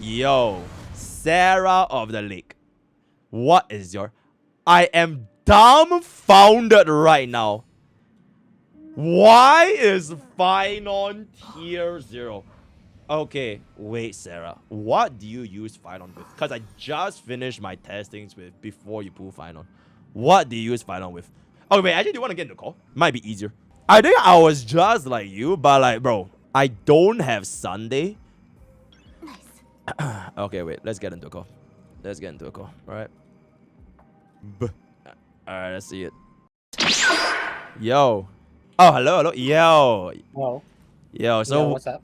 Yo, Sarah of the Lake. What is your... I am dumbfounded right now. Why is PHAINON tier 0? Okay, wait, Sarah. What do you use PHAINON with? Because I just finished my testings with before you pull PHAINON. What do you use PHAINON with? Oh, wait, actually, do you want to get in the call? Might be easier. I think I was just like you, but like, bro, I don't have Sunday. Okay, wait, let's get into a call. Let's get into a call, alright? Alright, let's see it. Yo. Oh, hello. Yo. Whoa. Yo, so... Yo, what's up?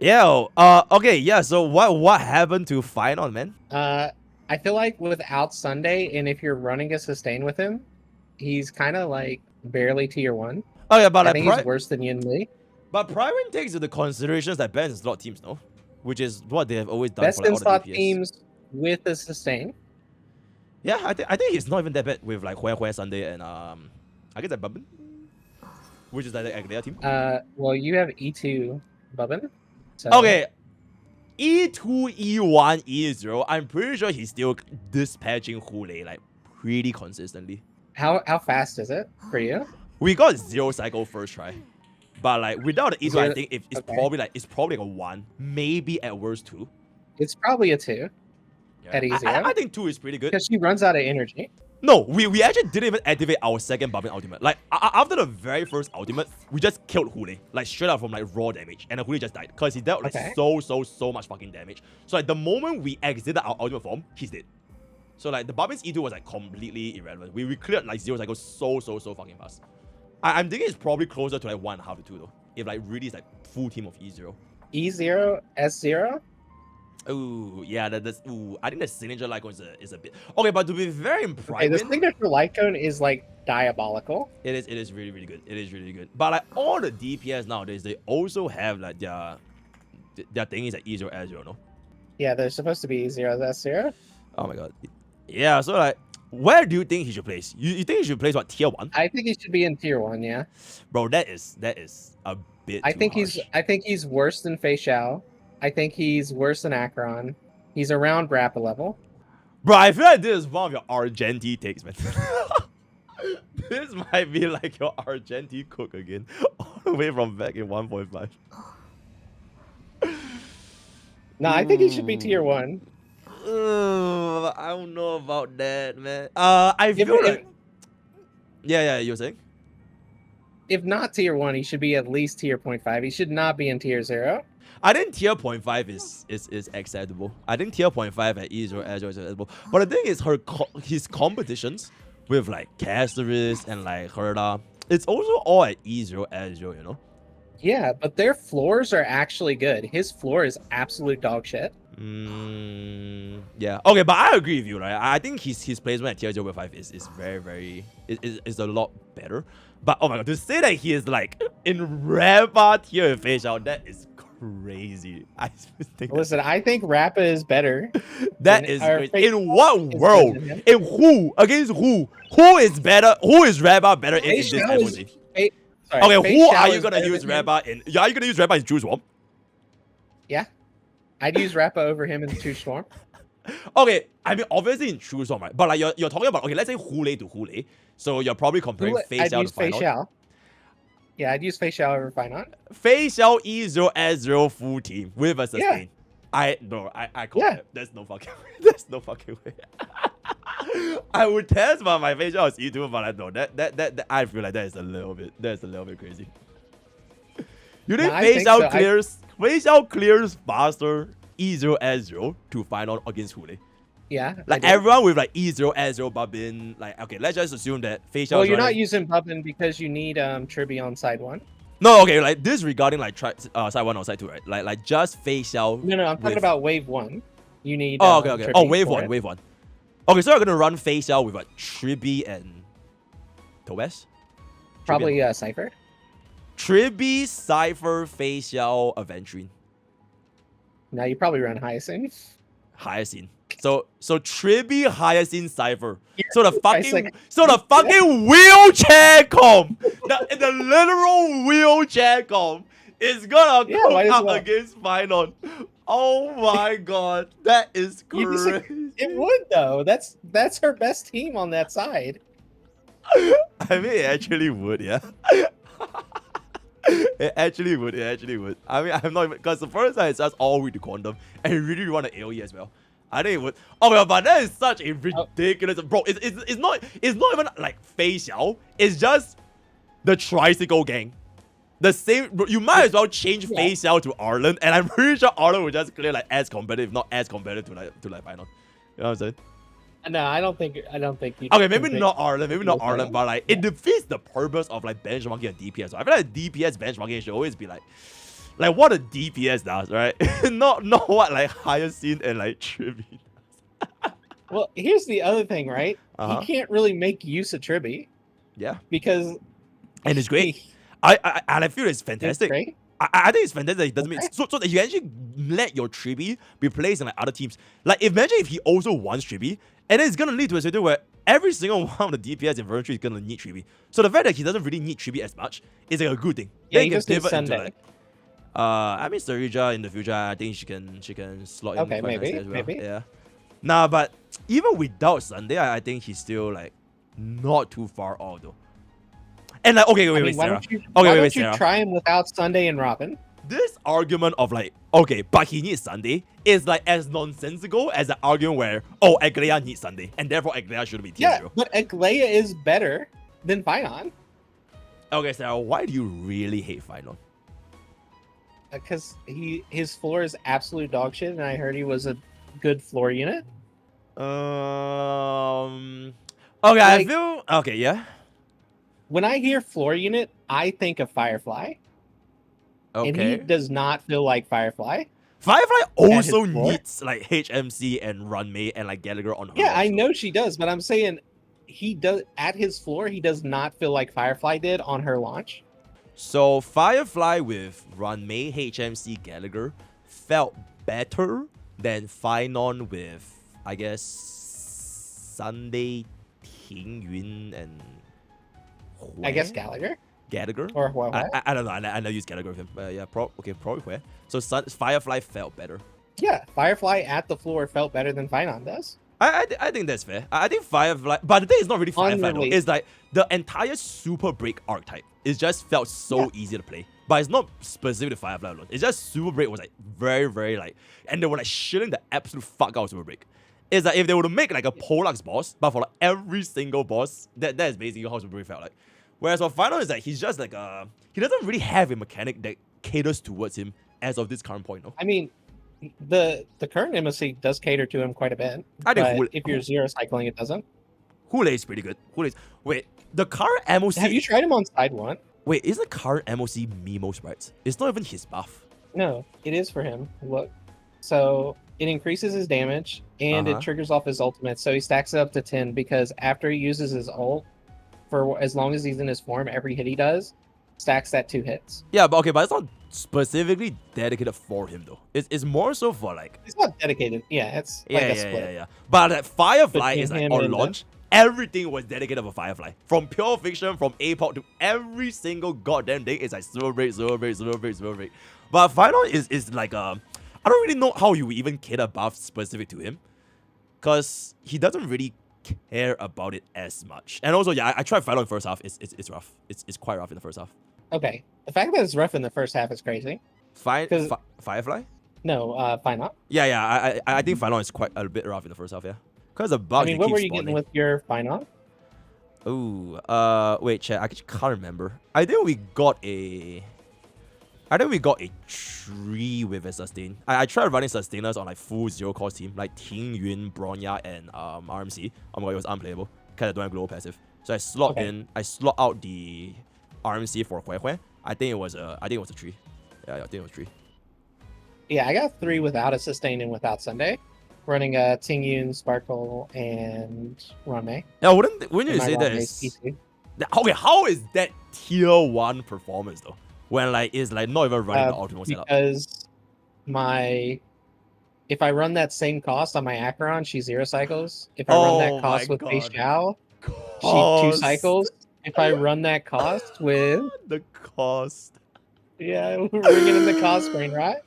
Yo, okay, yeah, so what happened to PHAINON, man? I feel like without Sunday, and if you're running a sustain with him, he's kind of like barely tier 1. Oh, yeah, but I like, think he's worse than Yin Li. But Prime takes into considerations that best in slot teams, no? Which is what they have always done Best for like, in all slot the DPS. teams with a sustain. Yeah, I think he's not even that bad with like Hue Sunday and I guess that Bubbin, which is like the Aglea team. Well, you have E2 Bubbin. So... Okay, E2, E1, E0. I'm pretty sure he's still dispatching Hule like pretty consistently. How fast is it for you? We got 0 cycle first try, but like without the E2, I think it's probably like a 1, maybe at worst 2. It's probably a 2. Yeah. At E0. I think 2 is pretty good. Because she runs out of energy. No, we actually didn't even activate our second Bubbin ultimate. Like, after the very first ultimate, we just killed Hule. Like, straight up from, like, raw damage. And Hule just died. Because he dealt, like, so much fucking damage. So, like, the moment we exited our ultimate form, he's dead. So, like, the Bubbin's E2 was, like, completely irrelevant. We cleared, like, 0 cycles so fucking fast. I'm thinking it's probably closer to, like, 1.5 to 2, though. If, like, really is, like, full team of E0. E0, S0? Ooh, yeah, that's ooh. I think the signature Lycone is a bit okay, but to be very in private, the signature Lycone is like diabolical. It is really good. It is really good. But like all the DPS nowadays, they also have like their thing is like E0 S0, no? Yeah, they're supposed to be E0 S0. Oh my god. Yeah, so like where do you think he should place? You think he should place what, tier 1? I think he should be in tier 1, yeah. Bro, that is a bit I think harsh. he's worse than Fei Xiao. I think he's worse than Akron. He's around Rappa level. Bro, I feel like this is one of your Argenti takes, man. This might be like your Argenti cook again. All the way from back in 1.5. No, I think he should be tier 1. I don't know about that, man. I feel like... Yeah, you were saying? If not tier 1, he should be at least tier 0.5. He should not be in tier 0. I think tier 0.5 is acceptable. I think tier 0.5 at E0 is acceptable. But the thing is, his competitions with like Caceres and like Herda, it's also all at E0 S0, you know? Yeah, but their floors are actually good. His floor is absolute dog shit. Yeah. Okay, but I agree with you, right? I think his placement at tier 0.5 is very is a lot better. But oh my god, to say that he is like in Rappa tier with Fei Xiao, that is crazy. I think Rappa is better. That is crazy. In what world? In who? Against who? Who is better? Who is Rappa better in this FOC? Okay, who are you gonna use Rappa in? Are you gonna use Rappa in True Swarm? Yeah. I'd use Rappa over him in True Storm. Okay, I mean obviously in True Storm, right? But like you're talking about, okay, let's say Hule to Hule. So you're probably comparing Fei Xiao to PHAINON. Yeah, I'd use Fei Xiao over PHAINON. Fei Xiao E0 S0 full team with a sustain. I can't. Yeah. There's no fucking way. There's no fucking way. I would test my Fei Xiao as E2, but I know that I feel like that's a little bit crazy. You think Fei Xiao clears faster E0 S0 to PHAINON against Hule? Yeah. Like everyone with like E0 S0 Bubbin, like okay, let's just assume that Fei Xiao. Well, you're not using Bubbin because you need Tribi on side 1. No, okay, like disregarding like side 1 or side 2, right? Like just Fei Xiao. No, I'm talking about wave 1. You need. Oh, okay. Tribi wave 1. Okay, so you're gonna run Fei Xiao with what, Tribi and Toes? Probably Cypher. Tribi, Cypher, Fei Xiao, Aventurine. Now you probably run Hyacinth. So Tribi, Hyacinth, Cypher. So the fucking wheelchair comp, the literal wheelchair comp is gonna come up against PHAINON. Oh my god, that is You disagree? crazy. It would though. That's her best team on that side. I mean, it actually would, yeah. It actually would. It actually would. I mean, I'm not even because the first time it's just all with the quantum, and you really want an AOE as well. I think it would. Oh my god, but that is such a ridiculous, bro. It's not even like Fei Xiao. It's just the tricycle gang. The same. Bro, you might as well change Fei Xiao to Arlen, and I'm pretty sure Arlen would just clear like as competitive, not as competitive to like FAINON. You know what I'm saying? No, I don't think you. Okay, maybe not Arlen, but like it defeats the purpose of like benchmarking and DPS. So I feel like DPS benchmarking should always be like what a DPS does, right? not what like higher scene and like tribute. Well, here's the other thing, right? He can't really make use of Tribby. Yeah, because and it's great. I feel it's fantastic. It's great. I think it's fantastic. It doesn't mean so that you actually let your Tribby be placed in like other teams. Like imagine if he also wants Tribby, and then it's gonna lead to a situation where every single one of the DPS in Version 3 is gonna need Tribby. So the fact that he doesn't really need Tribby as much is like a good thing. Yeah, then he just needs Sunday. Like, I mean Sarija in the future, I think she can slot in quite nicely as well. Maybe. Yeah. Nah, but even without Sunday, I think he's still like not too far off though. And like, wait, Sarah. Why don't you try him without Sunday and Robin? This argument of like, okay, but he needs Sunday is like as nonsensical as the argument where, oh, Aglaia needs Sunday, and therefore Aglaia shouldn't be tier 0. But Aglaia is better than FAINON. Okay, Sarah, why do you really hate FAINON? Because his floor is absolute dog shit, and I heard he was a good floor unit. Okay, I feel okay, yeah. When I hear floor unit, I think of Firefly. Okay. And he does not feel like Firefly. Firefly also needs like HMC and Runmei and like Gallagher on her. Yeah, I know she does, but I'm saying he does at his floor, he does not feel like Firefly did on her launch. So Firefly with Runmei, HMC, Gallagher felt better than FAINON with, I guess, Sunday, Tingyun, and I guess Gallagher or what? I don't know. I never use Gallagher with him. Yeah, probably where. So Firefly felt better. Yeah, Firefly at the floor felt better than FAINON does. I think that's fair. I think Firefly, but the thing is not really Firefly though. It's like the entire Super Break archetype. It just felt so easy to play. But it's not specific to Firefly alone. It's just Super Break was like very, very like, and they were like shilling the absolute fuck out of Super Break. It's like if they were to make like a Pollux boss, but for like every single boss, that is basically how Super Break felt like. Whereas for FAINON is like he's just like he doesn't really have a mechanic that caters towards him as of this current point. No? I mean, the current MSC does cater to him quite a bit. I think if you're zero cycling, it doesn't. Hule is pretty good. Wait, the current MOC. Have you tried him on side 1? Wait, isn't the current MOC Mimo sprites? It's not even his buff. No, it is for him. Look, so it increases his damage and it triggers off his ultimate. So he stacks it up to 10 because after he uses his ult, for as long as he's in his form, every hit he does stacks that 2 hits. Yeah, but it's not specifically dedicated for him though. It's more so for like. It's not dedicated. Yeah, it's like a split. Yeah. But that Firefly is like on launch. Everything was dedicated for Firefly. From Pure Fiction, from APOC to every single goddamn thing. It's like Super Break. But FAINON is like I don't really know how you even cater a buff specific to him, because he doesn't really care about it as much. And also, yeah, I tried FAINON in the first half. It's rough. It's quite rough in the first half. Okay, the fact that it's rough in the first half is crazy. Firefly? No, FAINON. Yeah. I think FAINON is quite a bit rough in the first half. Yeah, because the bugs. I mean, what were you getting with your FAINON? Oh, wait, chat. I actually can't remember. I think we got a tree with a sustain. I tried running sustainers on like full 0-cost team, like Ting Yun, Bronya, and RMC. Oh my god, it was unplayable because I don't have global passive. So I slot out the RMC for Hui. I think it was a tree. Yeah, I think it was a tree. Yeah, I got 3 without a sustain and without Sunday, running Ting Yun, Sparkle, and Runmei. Yeah, wouldn't you say that is okay? How is that tier 1 performance though? When like it's like not even running the optimal setup. Because if I run that same cost on my Acheron, she 0 cycles. If I run that cost with Fei Xiao, she 2 cycles. If I run that cost with the cost. Yeah, we're getting the cost brain, right?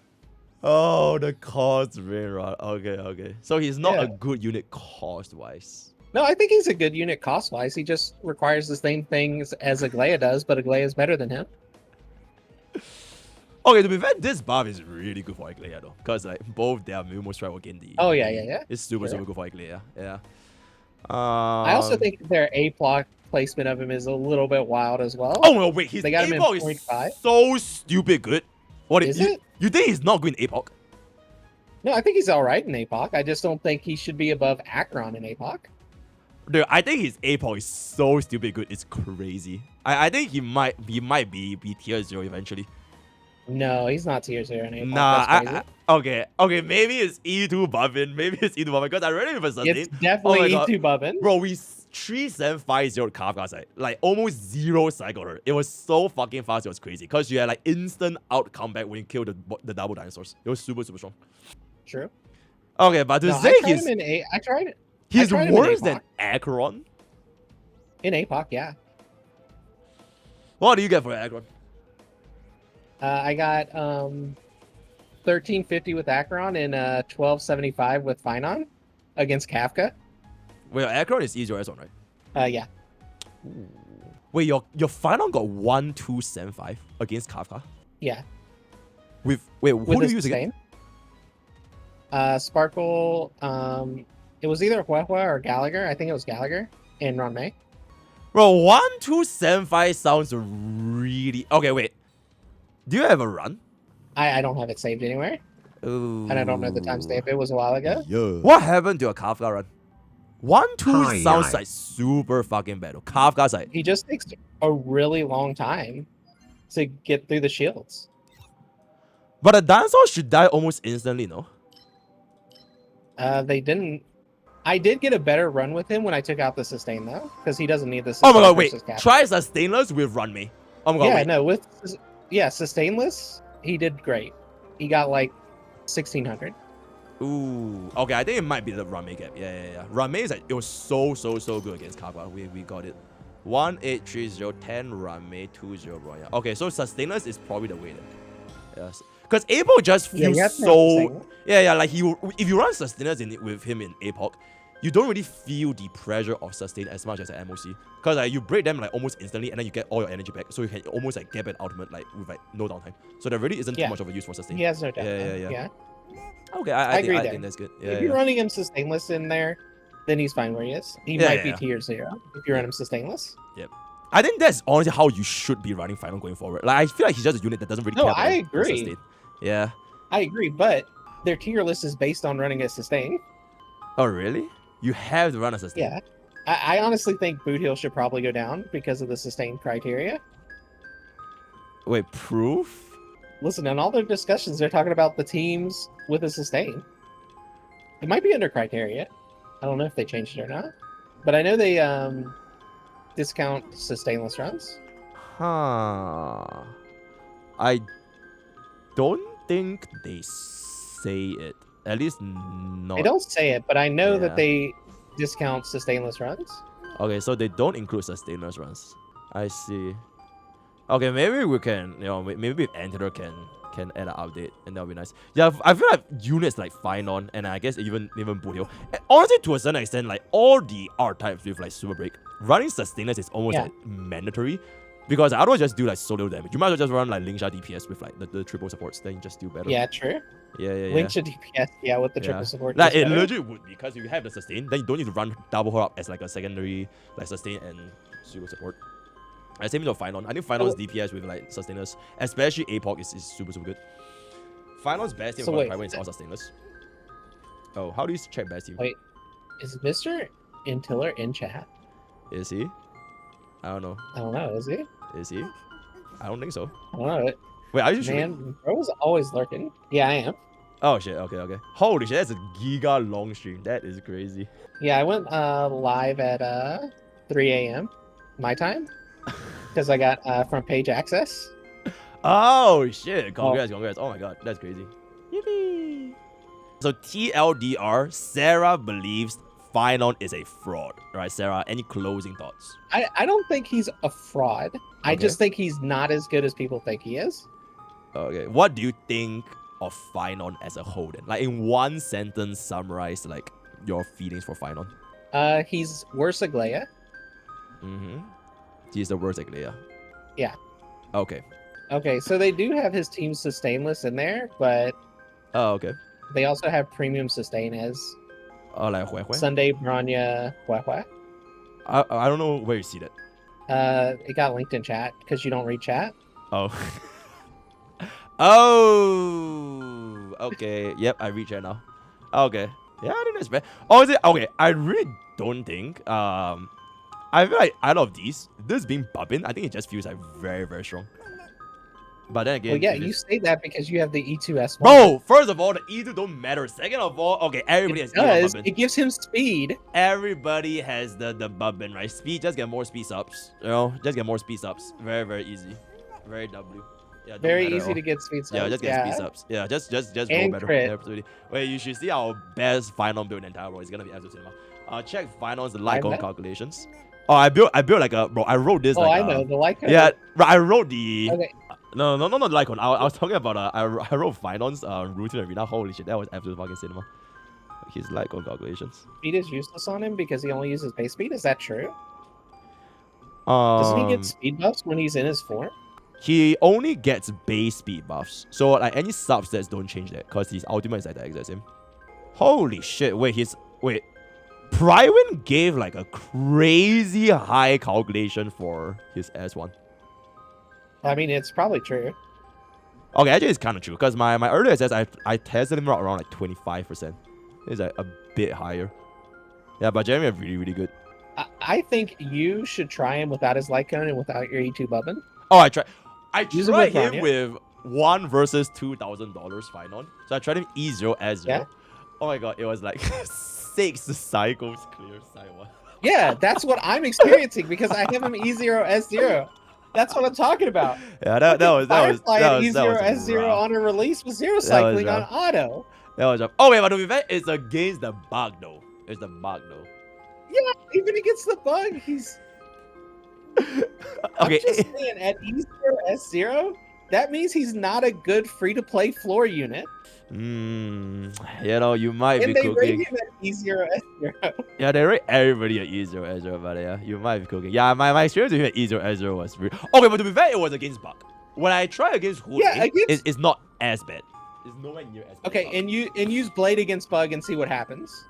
Oh, the cost rain rod. Okay. So he's not Yeah. a good unit cost-wise. No, I think he's a good unit cost-wise. He just requires the same things as Aglaya does, but Aglaya is better than him. Okay, to be fair, this buff is really good for Aglaya though. Because like both their Mumo Strike will gain the... Oh, yeah. It's super Sure. good for Aglaya. Yeah. I also think their A-block placement of him is a little bit wild as well. Oh, no, wait. His They got him in APOC 0.5. is so stupid good. What Is you, it? You think he's not good in APOC? No, I think he's all right in APOC. I just don't think he should be above Acheron in APOC. Dude, I think his APOC is so stupid good. It's crazy. I think he might be tier 0 eventually. No, he's not tier 0 in APOC. Nah, okay, maybe it's E2 buffing. Maybe it's E2 buffing because I read it for Sustain. It's definitely E2 buffing. Bro, we 3750 Kafka side. Like almost 0 cycle her. It was so fucking fast, it was crazy. Because you had like instant out comeback when you kill the double dinosaurs. It was super strong. True. Okay, but to say I tried it. He's worse than Acheron? In APOC, yeah. What do you get for Acheron? I got 1350 with Acheron and 1275 with PHAINON against Kafka. Wait, Acheron is easier as one, right? Yeah. Ooh. Wait, your PHAINON got 1275 against Kafka? Yeah. Who do you use again? Sparkle. It was either Huehua or Gallagher. I think it was Gallagher and Ron May. Bro, 1275 sounds really... Okay, wait. Do you have a run? I don't have it saved anywhere. Ooh. And I don't know the timestamp. It was a while ago. Yeah. What happened to a Kafka run? 1-2 sounds like super fucking bad. Kafka's like... He just takes a really long time to get through the shields. But a dinosaur should die almost instantly, no? They didn't. I did get a better run with him when I took out the sustain though, because he doesn't need the sustain. Oh my god, wait. Try Sustainless with Run Me. Oh my god, wait. No, Sustainless, he did great. He got like 1600. Ooh, okay, I think it might be the Run Me gap. Yeah. Run Me is like, it was so good against Kafka. We got it. 1830 10 Run Me 20 Roya. Okay, so Sustainless is probably the way then. Yes. Because APOC just feels so... Yeah, like if you run Sustainers with him in APOC, you don't really feel the pressure of Sustain as much as an MOC. Because like, you break them like almost instantly and then you get all your energy back. So you can almost like get an ultimate like with like no downtime. So there really isn't too much of a use for Sustain. He has no downtime. Yeah. Okay, I think that's good. Yeah, if you're running him Sustainless in there, then he's fine where he is. He might be tier 0 if you run him Sustainless. Yep. I think that's honestly how you should be running Final going forward. Like I feel like he's just a unit that doesn't really care about I agree. Sustain. Yeah. I agree, but their tier list is based on running a sustain. Oh, really? You have to run a sustain? Yeah. I honestly think Boot Hill should probably go down because of the sustain criteria. Wait, proof? Listen, in all their discussions, they're talking about the teams with a sustain. It might be under criteria. I don't know if they changed it or not. But I know they discount sustainless runs. Huh. I don't think they say it. At least not. They don't say it, but I know that they discount sustainless runs. Okay, so they don't include sustainless runs. I see. Okay, maybe we can, maybe if Anteater can add an update, and that'll be nice. Yeah, I feel like units like PHAINON, and I guess even Boot Hill, honestly, to a certain extent, like all the art types with like Super Break, running sustainless is almost like mandatory. Because otherwise just do like solo damage. You might as well just run like Lingsha DPS with like the triple supports, then you just do better. Yeah, true. Yeah. Lingsha DPS, with the triple support. Like it legit would, because you have the sustain, then you don't need to run double her up as like a secondary like sustain and super support. Same with PHAINON. I think PHAINON's DPS with like sustainers, especially APOC is super good. PHAINON's best team for Private is all sustainers. Oh, how do you check best team? Wait, is Mr. Intiller in chat? Is he? I don't know. I don't know, is he? Is he? I don't think so. I don't know. Wait, are you sure? Man, bro's always lurking. Yeah, I am. Oh shit, okay. Holy shit, that's a giga long stream. That is crazy. Yeah, I went live at 3 a.m. my time. Because I got front page access. Oh shit, congrats. Oh my god, that's crazy. Yippee. So TLDR, Sarah believes PHAINON is a fraud. Right, Sarah, any closing thoughts? I don't think he's a fraud. I just think he's not as good as people think he is. Okay, what do you think of PHAINON as a whole then? Like in one sentence, summarize like your feelings for PHAINON. He's worse Aglaia. He's the worst Aglaia. Yeah. Okay. Okay, so they do have his team Sustainless in there, but Oh, okay. they also have premium sustain as Like Hue. Sunday Branya Hue. I don't know where you see that. It got linked in chat because you don't read chat. Oh. Oh. Okay. Yep, I reach it now. Okay. Yeah, I think that's bad. Oh, is it? Okay, I really don't think. I feel like out of these, this being Bubbin, I think it just feels like very, very strong. But then again, Well, yeah, you say that because you have the E2S1. Bro, first of all, the E2 don't matter. Second of all, okay, everybody has does. Bubbin. It gives him speed. Everybody has the Bubbin, right? Speed, just get more speed subs. You know, just get more speed subs. Very, very easy. Very W. Yeah, very easy to get speed subs. Yeah, just get speed subs. Yeah, just go better. Crit. Absolutely. Wait, you should see our best final build in the entire world. It's gonna be absolute cinema. Check finals the Lycon calculations. Oh, I built like a bro. I wrote this. Oh, like, I know the Lycon. Yeah, I wrote the. Okay. No, not Lycon. I was talking about I wrote finals Wuthering arena. Holy shit, that was absolute fucking cinema. His Lycon calculations. Speed is useless on him because he only uses base speed. Is that true? Doesn't he get speed buffs when he's in his form? He only gets base speed buffs. So like any subsets don't change that because his ultimate is like the exact same. Holy shit! Wait. Prywin gave like a crazy high calculation for his S1. I mean, it's probably true. Okay, actually it's kind of true because my earlier SS I tested him around like 25%. It's like a bit higher. Yeah, but Jeremy are really, really good. I think you should try him without his Lycon and without your E2 Bubbin. Oh, I tried him Branya. with 1 versus $2,000 FAINON. So I tried him E0 S0. Yeah. Oh my god, it was like 6 cycles clear side 1. Yeah, that's what I'm experiencing because I have him E0 S0. That's what I'm talking about. Yeah, that was Firefly that was E0 S0 rough. on a release with 0 cycling on auto. That was rough. Oh wait, but to be fair, it's against the bug though. It's the bug though. Yeah, even against the bug, he's Okay. I'm just saying, at E0 S0, that means he's not a good free-to-play floor unit. You know, you might And be they cooking. rate him at E0 S0. Yeah, they rate everybody at E0 S0, but yeah, you might be cooking. Yeah, my experience with him at E0 S0 was really... Okay, but to be fair, it was against bug. When I try against Hood, it's not as bad. It's nowhere near as bad. Okay, and use Blade against Bug and see what happens.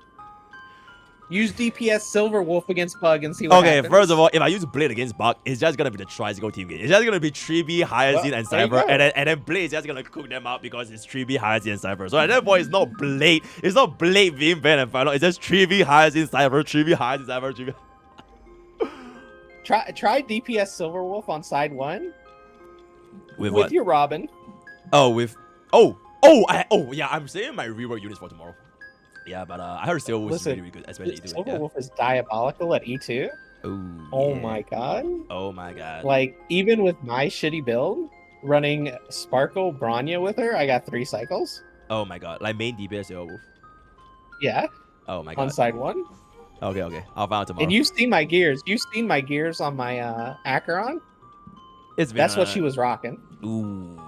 Use DPS Silver Wolf against Bug and see what happens. Okay, first of all, if I use Blade against Bug, it's just gonna be the tricycle team game. It's just gonna be 3B, Hyacinth, and Cypher, and then Blade is just gonna cook them out because it's 3B, Hyacinth, and Cypher. So at that point, it's not Blade being banned and final. It's just 3B, Hyacinth, Cypher, 3B, Hyacinth, Cypher, 3B. Try DPS Silver Wolf on side 1 with what? Your Robin. Oh, yeah, I'm saving my rework units for tomorrow. Yeah, but I heard Silver Wolf is really, really good, especially E2. Silver Wolf is diabolical at E2. Ooh, oh my god. Oh my god. Like, even with my shitty build, running Sparkle Branya with her, I got 3 cycles. Oh my god. Like main DPS Silver Wolf. Yeah. Oh my god. On side 1. Okay. I'll find out tomorrow. And you've seen my gears. You've seen my gears on my Acheron. That's what she was rocking. Ooh.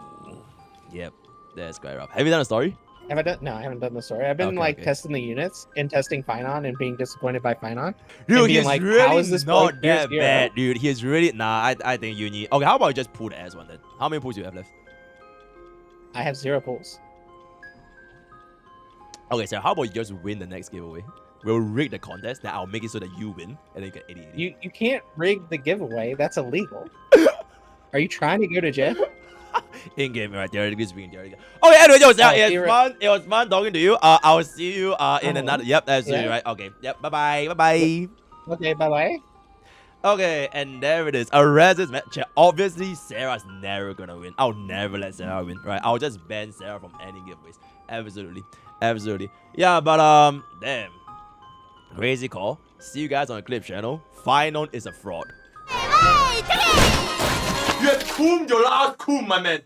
Yep. That's quite rough. Have you done a story? Have I done? No, I haven't done the story. I've been testing the units and testing FAINON and being disappointed by FAINON. Dude, he's like, really how is this not that bad, dude. He's really I think you need. Okay, how about you just pull the S1 then? How many pulls do you have left? I have 0 pulls. Okay, so how about you just win the next giveaway? We'll rig the contest. Then I'll make it so that you win, and then you get 80. You can't rig the giveaway. That's illegal. Are you trying to go to jail? In game, right? Theoretically speaking, Okay, anyway, it was fun talking to you. I will see you in another. Yep, that's right. Okay, yep. Bye. Okay, bye. Okay, and there it is. A Resis match. Obviously, Sarah's never gonna win. I'll never let Sarah win, right? I'll just ban Sarah from any giveaways. Absolutely. Yeah, but damn, crazy call. See you guys on the Clip channel. FAINON is a fraud. You have combed your last comb, my man.